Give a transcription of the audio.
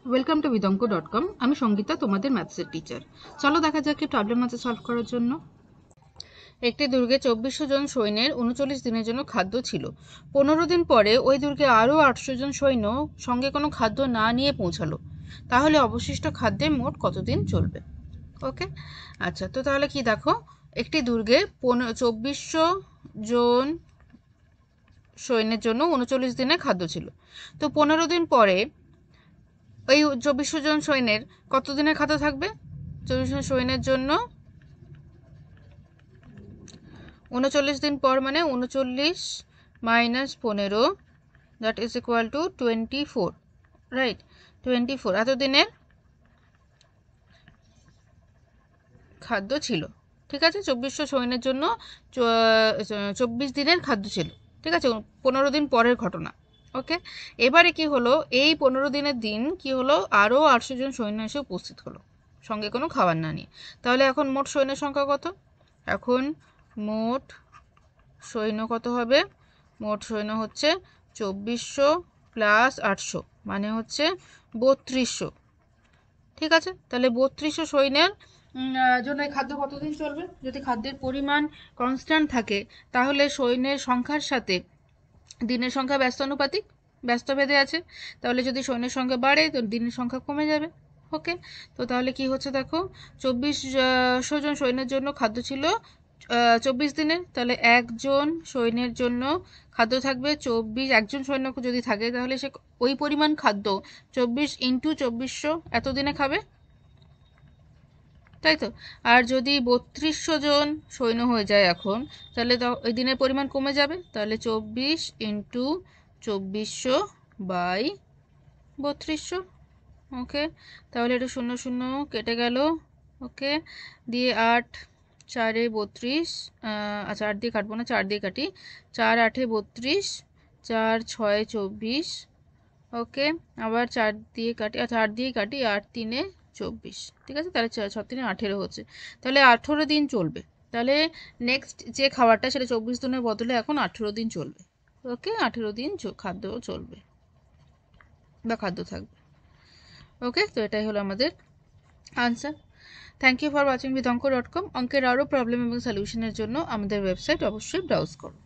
Welcome to vidonko.com। আমি সঙ্গীতা, তোমাদের ম্যাথসের teacher. চলো দেখা যাক কি প্রবলেম আছে সলভ করার জন্য। একটি দুর্গে 2400 জন সৈন্যের 39 দিনের জন্য খাদ্য ছিল। 15 দিন পরে ওই দুর্গে আরও 800 জন সৈন্য সঙ্গে কোনো খাদ্য না নিয়ে পৌঁছালো। তাহলে অবশিষ্ট খাদ্যে মোট কতদিন চলবে? ওকে, আচ্ছা, তো তাহলে কি দেখো, একটি দুর্গে 2400 জন সৈন্যের জন্য 39 দিনের খাদ্য ছিল। তো 15 দিন পরে ওই 2400 জন সৈন্যের কত দিনের খাদ্য থাকবে? 2400 সৈন্যের জন্য 39 দিন পর মানে 39 minus 15, that is equal to 24, right? 24 এত দিনের খাদ্য ছিল। ঠিক আছে, 2400 সৈন্যের জন্য 24 দিনের খাদ্য ছিল। ঠিক আছে, 15 দিন পরের ঘটনা। ওকে, এবারে কি হলো, এই 15 দিনের দিন কি হলো, আরও 800 জন সৈন্য এসে উপস্থিত হলো সঙ্গে কোনো খাবার না নিয়ে। তাহলে এখন মোট সৈন্যের সংখ্যা কত? এখন মোট সৈন্য কত হবে? মোট সৈন্য হচ্ছে 2400 প্লাস 800 মানে হচ্ছে 3200। ঠিক আছে, তাহলে 3200 সৈন্যের জন্য এই খাদ্য কতদিন চলবে? যদি খাদ্যের পরিমাণ কনস্ট্যান্ট থাকে তাহলে সৈন্যের সংখ্যার সাথে দিনের সংখ্যা ব্যস্তানুপাতিক, ব্যস্তভেদে আছে। তাহলে যদি সৈন্যের সংখ্যা বাড়ে তো দিনের সংখ্যা কমে যাবে। ওকে, তো তাহলে কি হচ্ছে দেখো, 2400 জন সৈন্যের জন্য খাদ্য ছিল 24 দিনের, তাহলে একজন সৈন্যের জন্য খাদ্য থাকবে 24, একজন সৈন্য যদি থাকে তাহলে সে ওই পরিমাণ খাদ্য 24 ইন্টু 2400 এত দিনে খাবে, তাই তো? আর যদি 3200 জন সৈন্য হয়ে যায় এখন, তাহলে ওই দিনের পরিমাণ কমে যাবে। তাহলে 24 ইন্টু 2400 বাই 3200। ওকে, তাহলে এটা 0 0 কেটে গেল। ওকে, দিয়ে 8 4 32, আচ্ছা 8 দিয়ে কাটবো না, 4 দিয়ে কাটি। 4 8 32, 4 6 24। ওকে, আবার 4 দিয়ে কাটি, আচ্ছা 8 দিয়ে কাটি, 8 3 24। ঠিক আছে, তাহলে 6 3 18 হচ্ছে। তাহলে 18 দিন চলবে। তাহলে নেক্সট যে খাবারটা সেটা 24 দিনের বদলে এখন 18 দিন চলবে। ওকে, 18 দিন খাদ্য চলবে বা খাদ্য থাকবে। ওকে, তো এটাই হলো আমাদের answer. Thank you for watching vidonko.com। অঙ্কের আরও প্রবলেম এবং সলিউশনের জন্য আমাদের ওয়েবসাইট অবশ্যই ব্রাউজ করো।